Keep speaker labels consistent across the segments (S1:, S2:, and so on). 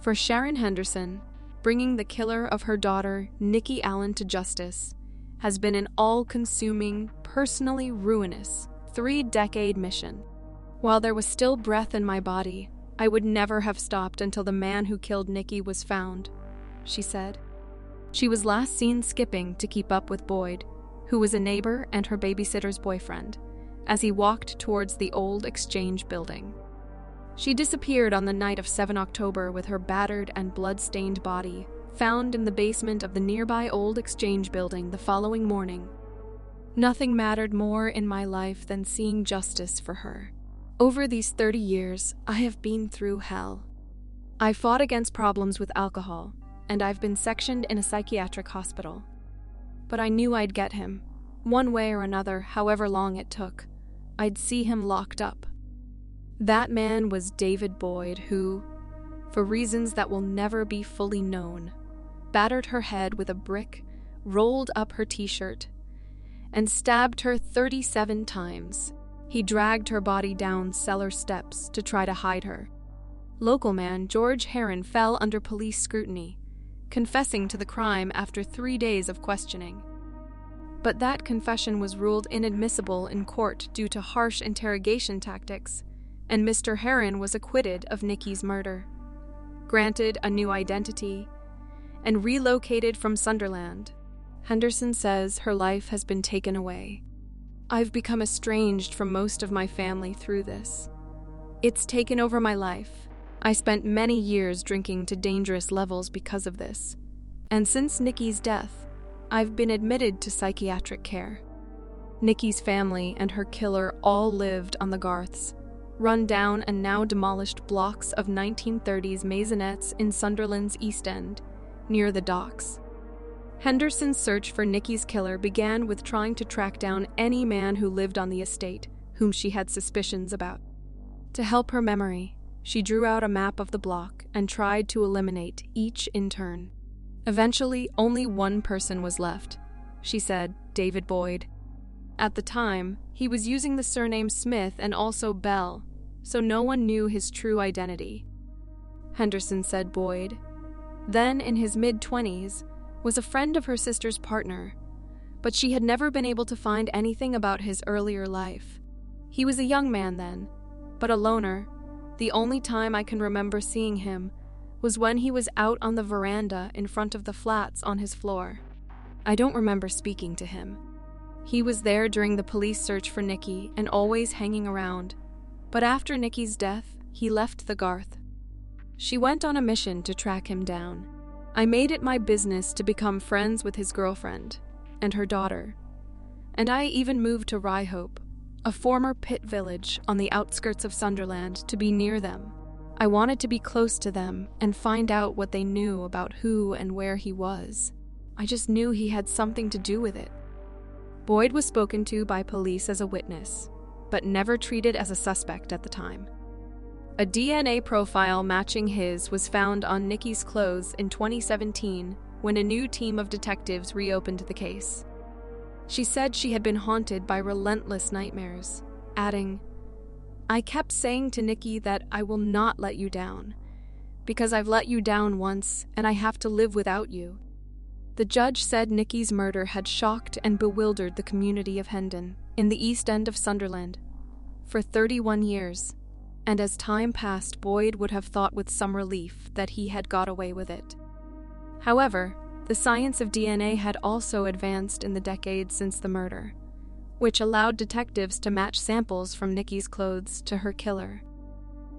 S1: For Sharon Henderson, bringing the killer of her daughter, Nikki Allen, to justice has been an all-consuming, personally ruinous, 3-decade mission. While there was still breath in my body, I would never have stopped until the man who killed Nikki was found, she said. She was last seen skipping to keep up with Boyd, who was a neighbor and her babysitter's boyfriend, as he walked towards the old Exchange building. She disappeared on the night of 7 October with her battered and blood-stained body found in the basement of the nearby old Exchange building the following morning. Nothing mattered more in my life than seeing justice for her. Over these 30 years, I have been through hell. I fought against problems with alcohol, and I've been sectioned in a psychiatric hospital. But I knew I'd get him. One way or another, however long it took, I'd see him locked up. That man was David Boyd, who, for reasons that will never be fully known, battered her head with a brick, rolled up her t-shirt, and stabbed her 37 times. He dragged her body down cellar steps to try to hide her. Local man George Herron fell under police scrutiny, confessing to the crime after 3 days of questioning. But that confession was ruled inadmissible in court due to harsh interrogation tactics, and Mr. Herron was acquitted of Nikki's murder, granted a new identity, and relocated from Sunderland. Henderson says her life has been taken away. I've become estranged from most of my family through this. It's taken over my life. I spent many years drinking to dangerous levels because of this. And since Nikki's death, I've been admitted to psychiatric care. Nikki's family and her killer all lived on the Garths, run down and now demolished blocks of 1930s maisonettes in Sunderland's East End, near the docks. Henderson's search for Nikki's killer began with trying to track down any man who lived on the estate whom she had suspicions about. To help her memory, she drew out a map of the block and tried to eliminate each in turn. Eventually, only one person was left. She said, David Boyd. At the time, he was using the surname Smith and also Bell, so no one knew his true identity. Henderson said Boyd, then in his mid-20s, was a friend of her sister's partner, but she had never been able to find anything about his earlier life. He was a young man then, but a loner. The only time I can remember seeing him was when he was out on the veranda in front of the flats on his floor. I don't remember speaking to him. He was there during the police search for Nikki and always hanging around, but after Nikki's death, he left the Garth. She went on a mission to track him down. I made it my business to become friends with his girlfriend and her daughter, and I even moved to Ryhope, a former pit village on the outskirts of Sunderland, to be near them. I wanted to be close to them and find out what they knew about who and where he was. I just knew he had something to do with it. Boyd was spoken to by police as a witness, but never treated as a suspect at the time. A DNA profile matching his was found on Nikki's clothes in 2017 when a new team of detectives reopened the case. She said she had been haunted by relentless nightmares, adding, I kept saying to Nikki that I will not let you down, because I've let you down once and I have to live without you. The judge said Nikki's murder had shocked and bewildered the community of Hendon, in the East End of Sunderland, for 31 years, and as time passed, Boyd would have thought with some relief that he had got away with it. However, the science of DNA had also advanced in the decades since the murder, which allowed detectives to match samples from Nikki's clothes to her killer.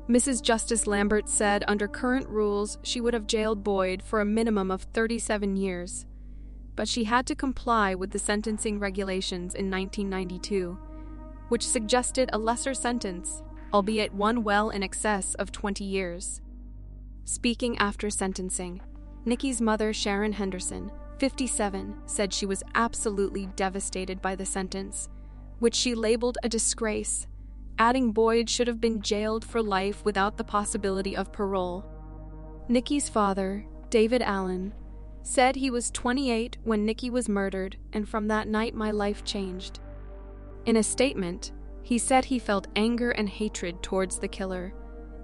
S1: Mrs. Justice Lambert said under current rules she would have jailed Boyd for a minimum of 37 years, but she had to comply with the sentencing regulations in 1992, which suggested a lesser sentence, albeit one well in excess of 20 years. Speaking after sentencing, Nikki's mother, Sharon Henderson, 57, said she was absolutely devastated by the sentence, which she labeled a disgrace, adding Boyd should have been jailed for life without the possibility of parole. Nikki's father, David Allen, said he was 28 when Nikki was murdered, and from that night my life changed. In a statement, he said he felt anger and hatred towards the killer,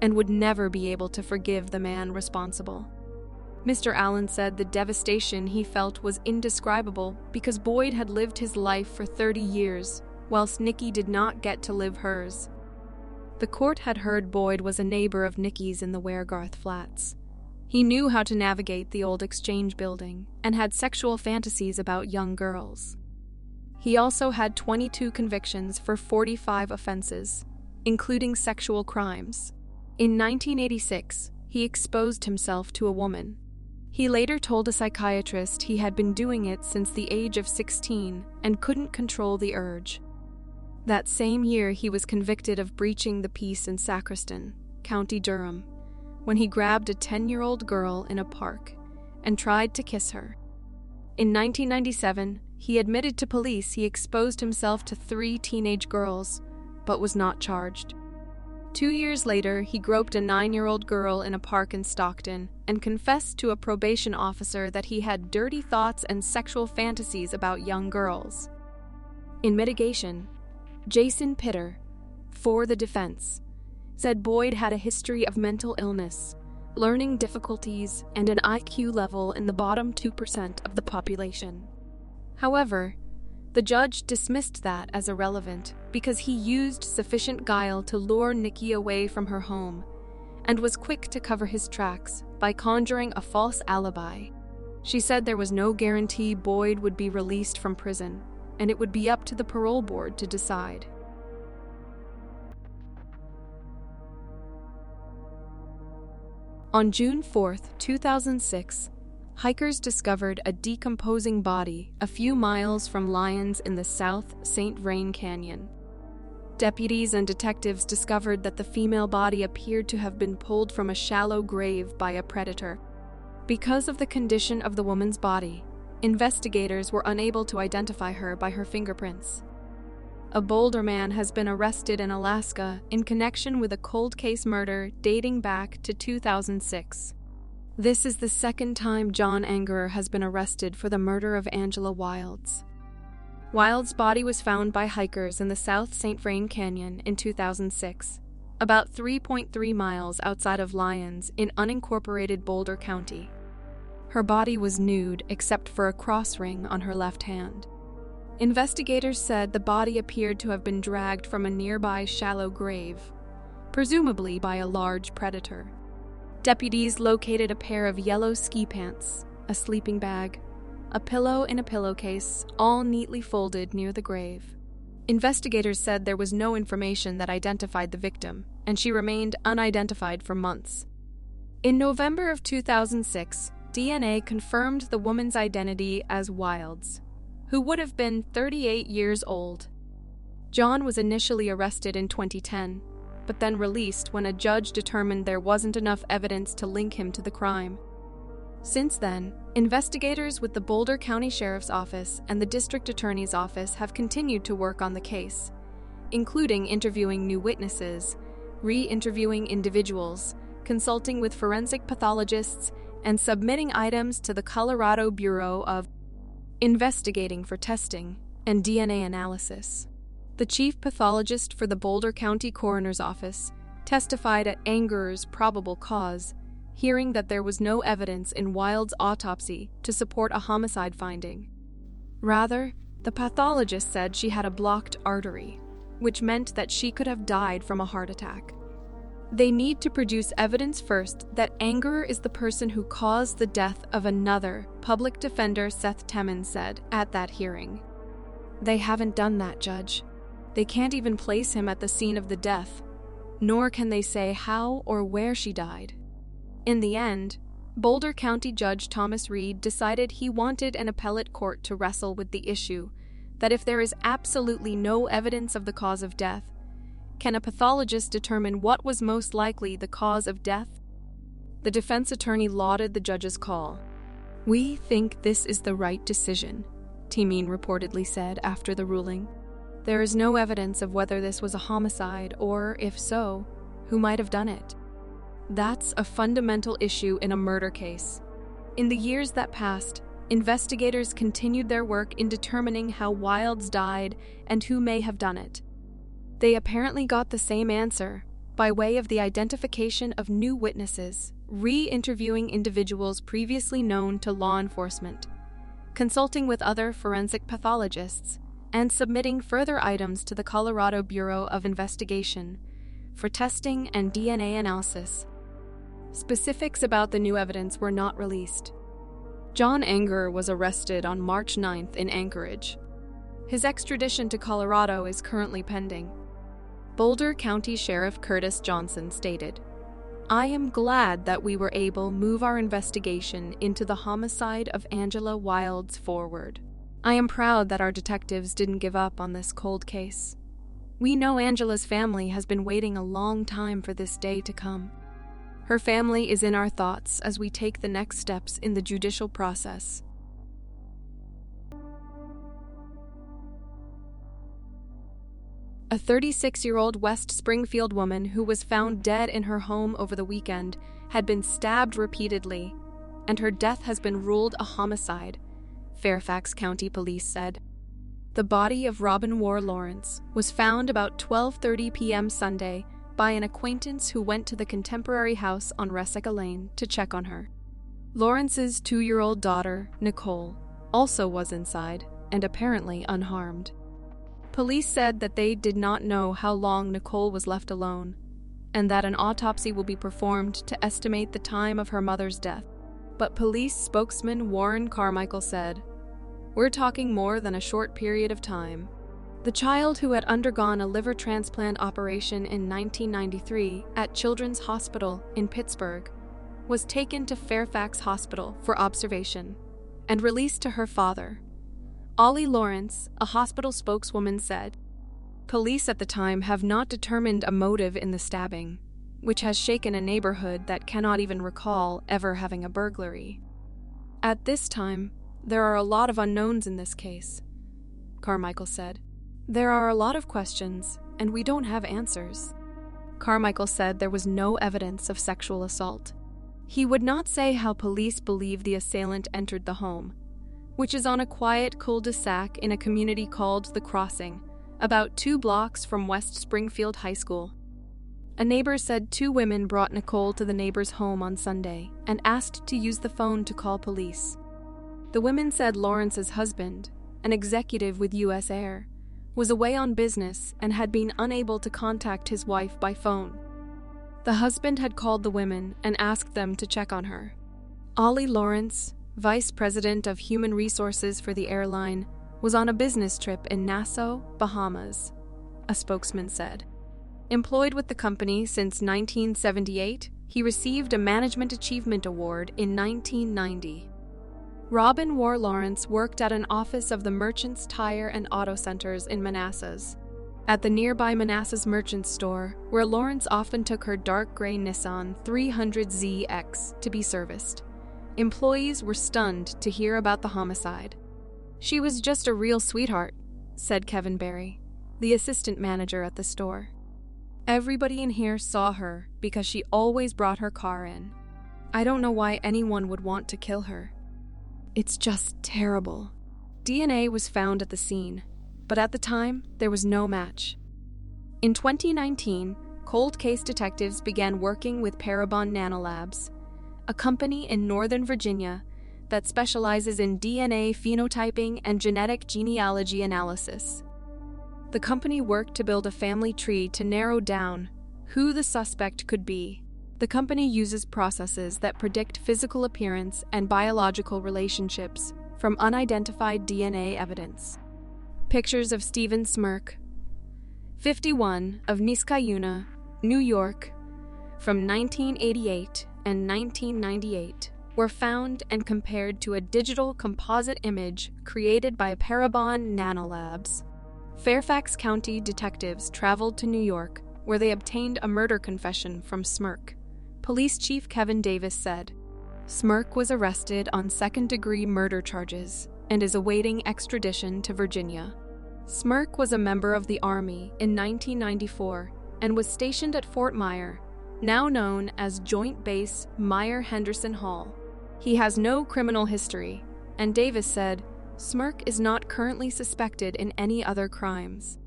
S1: and would never be able to forgive the man responsible. Mr. Allen said the devastation he felt was indescribable because Boyd had lived his life for 30 years, whilst Nikki did not get to live hers. The court had heard Boyd was a neighbor of Nikki's in the Waregarth flats. He knew how to navigate the old exchange building and had sexual fantasies about young girls. He also had 22 convictions for 45 offenses, including sexual crimes. In 1986, he exposed himself to a woman. He later told a psychiatrist he had been doing it since the age of 16 and couldn't control the urge. That same year, he was convicted of breaching the peace in Sacriston, County Durham, when he grabbed a 10-year-old girl in a park and tried to kiss her. In 1997, he admitted to police he exposed himself to 3 teenage girls, but was not charged. 2 years later, he groped a 9-year-old girl in a park in Stockton and confessed to a probation officer that he had dirty thoughts and sexual fantasies about young girls. In mitigation, Jason Pitter, for the defense, said Boyd had a history of mental illness, learning difficulties, and an IQ level in the bottom 2% of the population. However, the judge dismissed that as irrelevant because he used sufficient guile to lure Nikki away from her home and was quick to cover his tracks by conjuring a false alibi. She said there was no guarantee Boyd would be released from prison, and it would be up to the parole board to decide. On June 4, 2006, hikers discovered a decomposing body a few miles from Lyons in the South St. Vrain Canyon. Deputies and detectives discovered that the female body appeared to have been pulled from a shallow grave by a predator. Because of the condition of the woman's body, investigators were unable to identify her by her fingerprints. A Boulder man has been arrested in Alaska in connection with a cold case murder dating back to 2006. This is the second time John Angerer has been arrested for the murder of Angela Wilds. Wilds' body was found by hikers in the South St. Vrain Canyon in 2006, about 3.3 miles outside of Lyons in unincorporated Boulder County. Her body was nude except for a cross ring on her left hand. Investigators said the body appeared to have been dragged from a nearby shallow grave, presumably by a large predator. Deputies located a pair of yellow ski pants, a sleeping bag, a pillow in a pillowcase, all neatly folded near the grave. Investigators said there was no information that identified the victim, and she remained unidentified for months. In November of 2006, DNA confirmed the woman's identity as Wilds, who would have been 38 years old. John was initially arrested in 2010, but then released when a judge determined there wasn't enough evidence to link him to the crime. Since then, investigators with the Boulder County Sheriff's Office and the District Attorney's Office have continued to work on the case, including interviewing new witnesses, re-interviewing individuals, consulting with forensic pathologists, and submitting items to the Colorado Bureau of Investigating for testing and DNA analysis. The chief pathologist for the Boulder County Coroner's Office testified at Angerer's probable cause, hearing that there was no evidence in Wilds' autopsy to support a homicide finding. Rather, the pathologist said she had a blocked artery, which meant that she could have died from a heart attack. They need to produce evidence first that Angerer is the person who caused the death of another, public defender Seth Temin said at that hearing. They haven't done that, Judge. They can't even place him at the scene of the death, nor can they say how or where she died. In the end, Boulder County Judge Thomas Reed decided he wanted an appellate court to wrestle with the issue that if there is absolutely no evidence of the cause of death, can a pathologist determine what was most likely the cause of death? The defense attorney lauded the judge's call. "We think this is the right decision," Temin reportedly said after the ruling. "There is no evidence of whether this was a homicide or, if so, who might have done it. That's a fundamental issue in a murder case." In the years that passed, investigators continued their work in determining how Wilds died and who may have done it. They apparently got the same answer, by way of the identification of new witnesses, re-interviewing individuals previously known to law enforcement, consulting with other forensic pathologists, and submitting further items to the Colorado Bureau of Investigation for testing and DNA analysis. Specifics about the new evidence were not released. John Anger was arrested on March 9th in Anchorage. His extradition to Colorado is currently pending. Boulder County Sheriff Curtis Johnson stated, "I am glad that we were able to move our investigation into the homicide of Angela Wilds forward. I am proud that our detectives didn't give up on this cold case. We know Angela's family has been waiting a long time for this day to come. Her family is in our thoughts as we take the next steps in the judicial process." A 36-year-old West Springfield woman who was found dead in her home over the weekend had been stabbed repeatedly, and her death has been ruled a homicide, Fairfax County Police said. The body of Robin War Lawrence was found about 12:30 p.m. Sunday by an acquaintance who went to the Contemporary House on Resaca Lane to check on her. Lawrence's 2-year-old daughter, Nicole, also was inside and apparently unharmed. Police said that they did not know how long Nicole was left alone, and that an autopsy will be performed to estimate the time of her mother's death. But police spokesman Warren Carmichael said, "We're talking more than a short period of time." The child, who had undergone a liver transplant operation in 1993 at Children's Hospital in Pittsburgh, was taken to Fairfax Hospital for observation and released to her father. Ollie Lawrence, a hospital spokeswoman, said, "Police at the time have not determined a motive in the stabbing, which has shaken a neighborhood that cannot even recall ever having a burglary. At this time, there are a lot of unknowns in this case," Carmichael said. "There are a lot of questions, and we don't have answers." Carmichael said there was no evidence of sexual assault. He would not say how police believe the assailant entered the home, which is on a quiet cul-de-sac in a community called The Crossing, about 2 blocks from West Springfield High School. A neighbor said 2 women brought Nicole to the neighbor's home on Sunday and asked to use the phone to call police. The women said Lawrence's husband, an executive with U.S. Air, was away on business and had been unable to contact his wife by phone. The husband had called the women and asked them to check on her. Ollie Lawrence, Vice President of Human Resources for the airline, was on a business trip in Nassau, Bahamas, a spokesman said. Employed with the company since 1978, he received a Management Achievement Award in 1990. Robin War Lawrence worked at an office of the Merchants Tire and Auto Centers in Manassas. At the nearby Manassas Merchants store, where Lawrence often took her dark gray Nissan 300ZX to be serviced, employees were stunned to hear about the homicide. "She was just a real sweetheart," said Kevin Berry, the assistant manager at the store. "Everybody in here saw her because she always brought her car in. I don't know why anyone would want to kill her. It's just terrible." DNA was found at the scene, but at the time, there was no match. In 2019, cold case detectives began working with Parabon Nanolabs, a company in Northern Virginia that specializes in DNA phenotyping and genetic genealogy analysis. The company worked to build a family tree to narrow down who the suspect could be. The company uses processes that predict physical appearance and biological relationships from unidentified DNA evidence. Pictures of Stephen Smirk, 51, of Niskayuna, New York, from 1988 and 1998, were found and compared to a digital composite image created by Parabon Nanolabs. Fairfax County detectives traveled to New York, where they obtained a murder confession from Smirk. Police Chief Kevin Davis said, "Smirk was arrested on second-degree murder charges and is awaiting extradition to Virginia." Smirk was a member of the Army in 1994 and was stationed at Fort Myer, now known as Joint Base Myer-Henderson Hall. He has no criminal history, and Davis said, "Smirk is not currently suspected in any other crimes."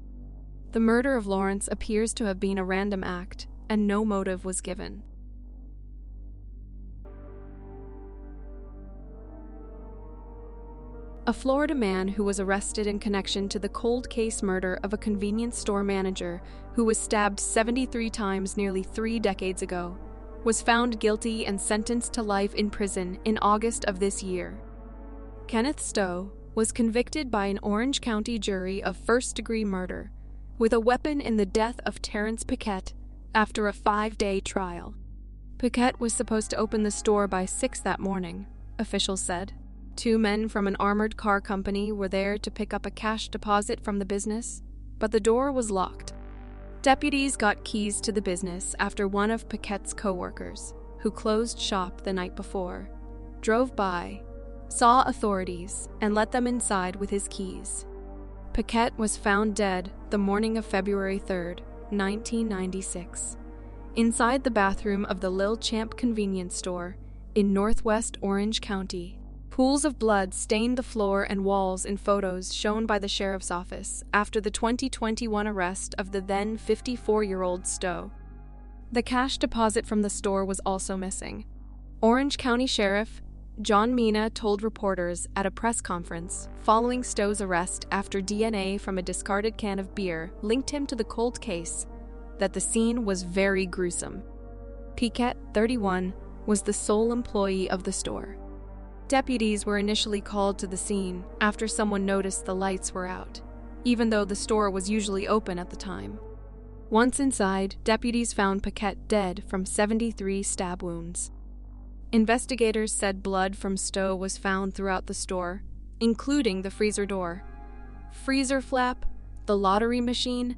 S1: The murder of Lawrence appears to have been a random act, and no motive was given. A Florida man who was arrested in connection to the cold case murder of a convenience store manager who was stabbed 73 times nearly 3 decades ago was found guilty and sentenced to life in prison in August of this year. Kenneth Stowe was convicted by an Orange County jury of first-degree murder with a weapon in the death of Terrence Pette after a 5-day trial. Pette was supposed to open the store by 6 that morning, officials said. 2 men from an armored car company were there to pick up a cash deposit from the business, but the door was locked. Deputies got keys to the business after one of Pette's co-workers, who closed shop the night before, drove by, saw authorities, and let them inside with his keys. Pette was found dead the morning of February 3, 1996, inside the bathroom of the Lil Champ convenience store in northwest Orange County. Pools of blood stained the floor and walls in photos shown by the sheriff's office after the 2021 arrest of the then 54-year-old Stowe. The cash deposit from the store was also missing. Orange County Sheriff John Mina told reporters at a press conference following Stowe's arrest after DNA from a discarded can of beer linked him to the cold case that the scene was very gruesome. Pette, 31, was the sole employee of the store. Deputies were initially called to the scene after someone noticed the lights were out, even though the store was usually open at the time. Once inside, deputies found Pette dead from 73 stab wounds. Investigators said blood from Stowe was found throughout the store, including the freezer door, freezer flap, the lottery machine,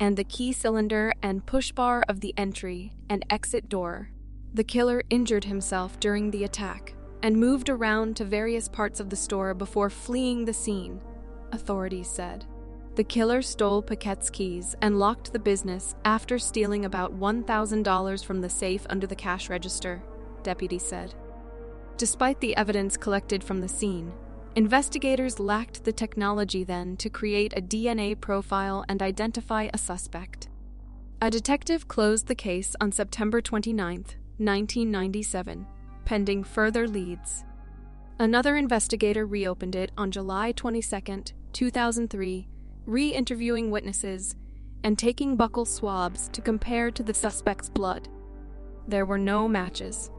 S1: and the key cylinder and push bar of the entry and exit door. The killer injured himself during the attack and moved around to various parts of the store before fleeing the scene, authorities said. The killer stole Pette's keys and locked the business after stealing about $1,000 from the safe under the cash register, deputies said. Despite the evidence collected from the scene, investigators lacked the technology then to create a DNA profile and identify a suspect. A detective closed the case on September 29, 1997. Pending further leads. Another investigator reopened it on July 22, 2003, re-interviewing witnesses and taking buccal swabs to compare to the suspect's blood. There were no matches.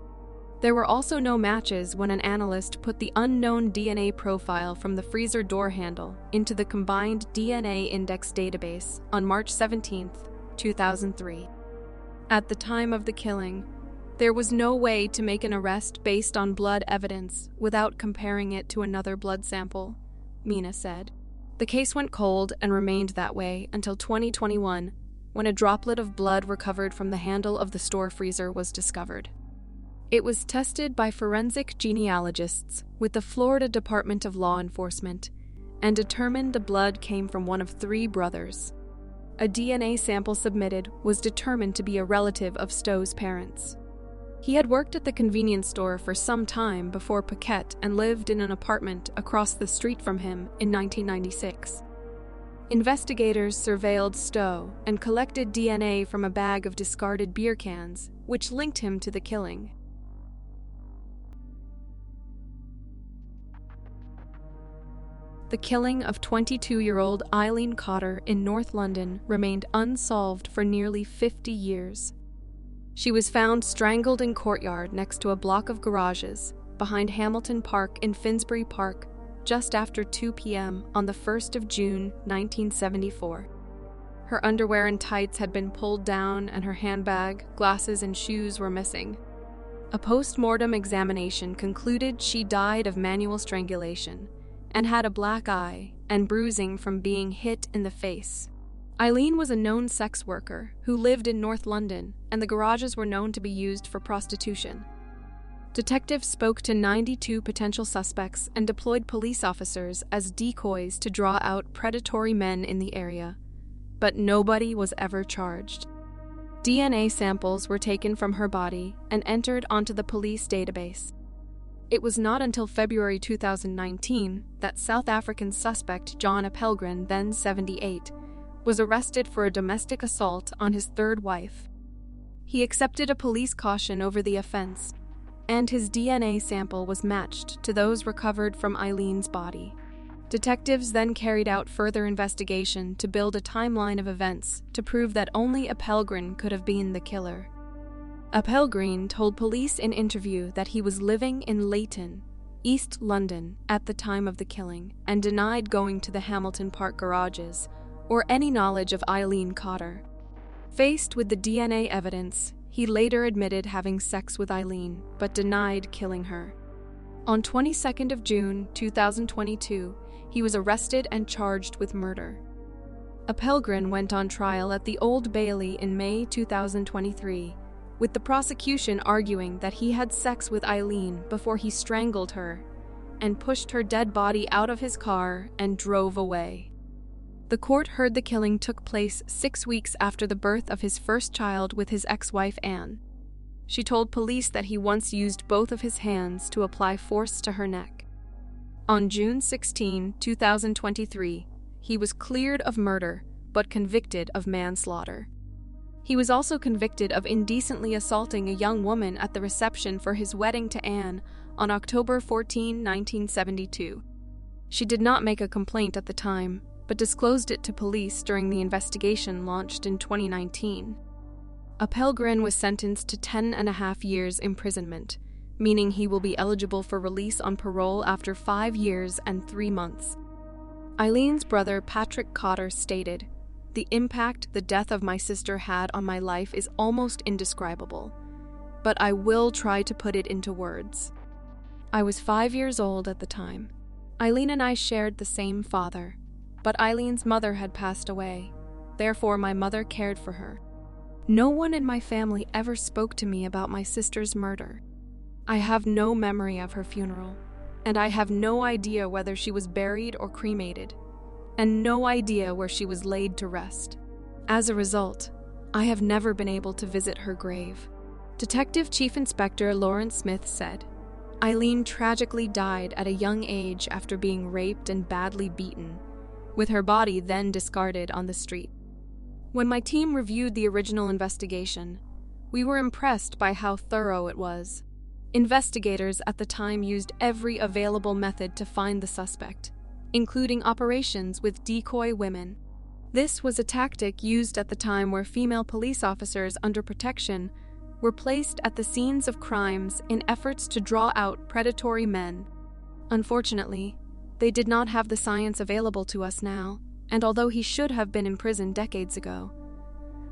S1: There were also no matches when an analyst put the unknown DNA profile from the freezer door handle into the combined DNA index database on March 17, 2003. At the time of the killing, there was no way to make an arrest based on blood evidence without comparing it to another blood sample, Mina said. The case went cold and remained that way until 2021, when a droplet of blood recovered from the handle of the store freezer was discovered. It was tested by forensic genealogists with the Florida Department of Law Enforcement and determined the blood came from one of 3 brothers. A DNA sample submitted was determined to be a relative of Stowe's parents. He had worked at the convenience store for some time before Pette and lived in an apartment across the street from him in 1996. Investigators surveilled Stowe and collected DNA from a bag of discarded beer cans, which linked him to the killing. The killing of 22-year-old Eileen Cotter in North London remained unsolved for nearly 50 years. She was found strangled in courtyard next to a block of garages behind Hamilton Park in Finsbury Park just after 2 p.m. on the 1st of June, 1974. Her underwear and tights had been pulled down and her handbag, glasses, and shoes were missing. A post-mortem examination concluded she died of manual strangulation and had a black eye and bruising from being hit in the face. Eileen was a known sex worker who lived in North London, and the garages were known to be used for prostitution. Detectives spoke to 92 potential suspects and deployed police officers as decoys to draw out predatory men in the area, but nobody was ever charged. DNA samples were taken from her body and entered onto the police database. It was not until February 2019 that South African suspect John Appelgren, then 78, was arrested for a domestic assault on his 3rd wife. He accepted a police caution over the offense, and his DNA sample was matched to those recovered from Eileen's body. Detectives then carried out further investigation to build a timeline of events to prove that only Appelgren could have been the killer. Appelgren told police in interview that he was living in Leighton, East London, at the time of the killing, and denied going to the Hamilton Park garages or any knowledge of Eileen Cotter. Faced with the DNA evidence, he later admitted having sex with Eileen, but denied killing her. On 22nd of June 2022, he was arrested and charged with murder. Appelgren went on trial at the Old Bailey in May 2023, with the prosecution arguing that he had sex with Eileen before he strangled her and pushed her dead body out of his car and drove away. The court heard the killing took place 6 weeks after the birth of his first child with his ex-wife Anne. She told police that he once used both of his hands to apply force to her neck. On June 16, 2023, he was cleared of murder but convicted of manslaughter. He was also convicted of indecently assaulting a young woman at the reception for his wedding to Anne on October 14, 1972. She did not make a complaint at the time, but disclosed it to police during the investigation launched in 2019. Appelgren was sentenced to 10.5 years imprisonment, meaning he will be eligible for release on parole after 5 years and 3 months. Eileen's brother Patrick Cotter stated, "The impact the death of my sister had on my life is almost indescribable, but I will try to put it into words. I was 5 years old at the time. Eileen and I shared the same father, but Eileen's mother had passed away, therefore my mother cared for her. No one in my family ever spoke to me about my sister's murder. I have no memory of her funeral, and I have no idea whether she was buried or cremated, and no idea where she was laid to rest. As a result, I have never been able to visit her grave." Detective Chief Inspector Lawrence Smith said, "Eileen tragically died at a young age after being raped and badly beaten, with her body then discarded on the street. When my team reviewed the original investigation, we were impressed by how thorough it was. Investigators at the time used every available method to find the suspect, including operations with decoy women. This was a tactic used at the time where female police officers under protection were placed at the scenes of crimes in efforts to draw out predatory men. Unfortunately, they did not have the science available to us now, and although he should have been in prison decades ago,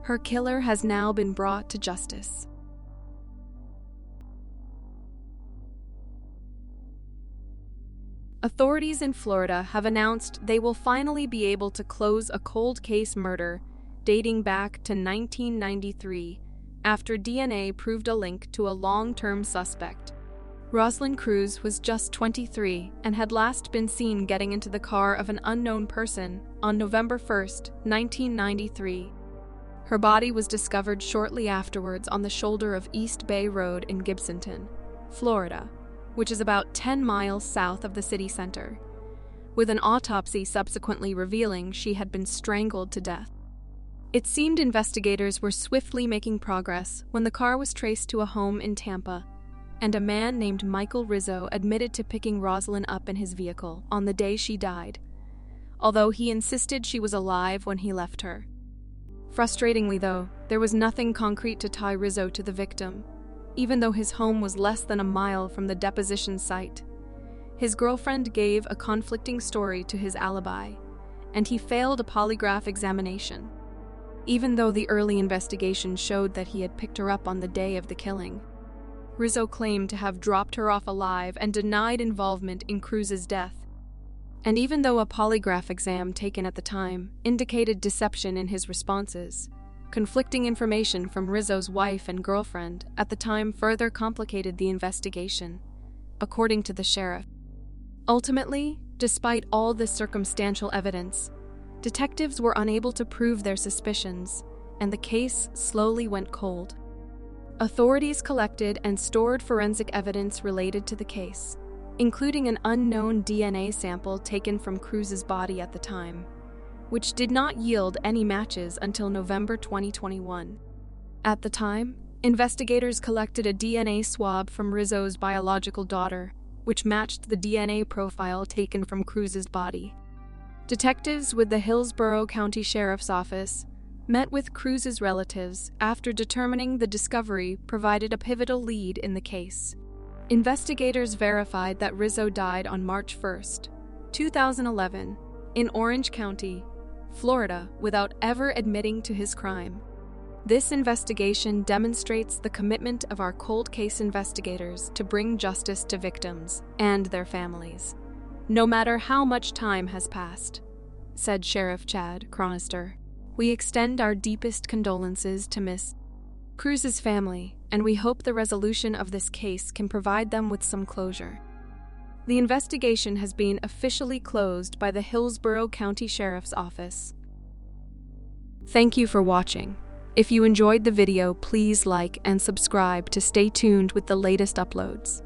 S1: her killer has now been brought to justice." Authorities in Florida have announced they will finally be able to close a cold case murder dating back to 1993 after DNA proved a link to a long-term suspect. Roslyn Cruz was just 23 and had last been seen getting into the car of an unknown person on November 1, 1993. Her body was discovered shortly afterwards on the shoulder of East Bay Road in Gibsonton, Florida, which is about 10 miles south of the city center, with an autopsy subsequently revealing she had been strangled to death. It seemed investigators were swiftly making progress when the car was traced to a home in Tampa, and a man named Michael Rizzo admitted to picking Roslyn up in his vehicle on the day she died, although he insisted she was alive when he left her. Frustratingly, though, there was nothing concrete to tie Rizzo to the victim, even though his home was less than a mile from the deposition site. His girlfriend gave a conflicting story to his alibi, and he failed a polygraph examination, even though the early investigation showed that he had picked her up on the day of the killing. Rizzo claimed to have dropped her off alive and denied involvement in Cruz's death. And even though a polygraph exam taken at the time indicated deception in his responses, conflicting information from Rizzo's wife and girlfriend at the time further complicated the investigation, according to the sheriff. Ultimately, despite all this circumstantial evidence, detectives were unable to prove their suspicions, and the case slowly went cold. Authorities collected and stored forensic evidence related to the case, including an unknown DNA sample taken from Cruz's body at the time, which did not yield any matches until November 2021. At the time, Investigators collected a DNA swab from Rizzo's biological daughter, which matched the DNA profile taken from Cruz's body. Detectives with the Hillsborough County Sheriff's Office met with Cruz's relatives after determining the discovery provided a pivotal lead in the case. Investigators verified that Rizzo died on March 1, 2011, in Orange County, Florida, without ever admitting to his crime. This investigation demonstrates the commitment of our cold case investigators to bring justice to victims and their families, no matter how much time has passed, said Sheriff Chad Cronister. We extend our deepest condolences to Ms. Cruz's family, and we hope the resolution of this case can provide them with some closure. The investigation has been officially closed by the Hillsborough County Sheriff's Office. Thank you for watching. If you enjoyed the video, please like and subscribe to stay tuned with the latest uploads.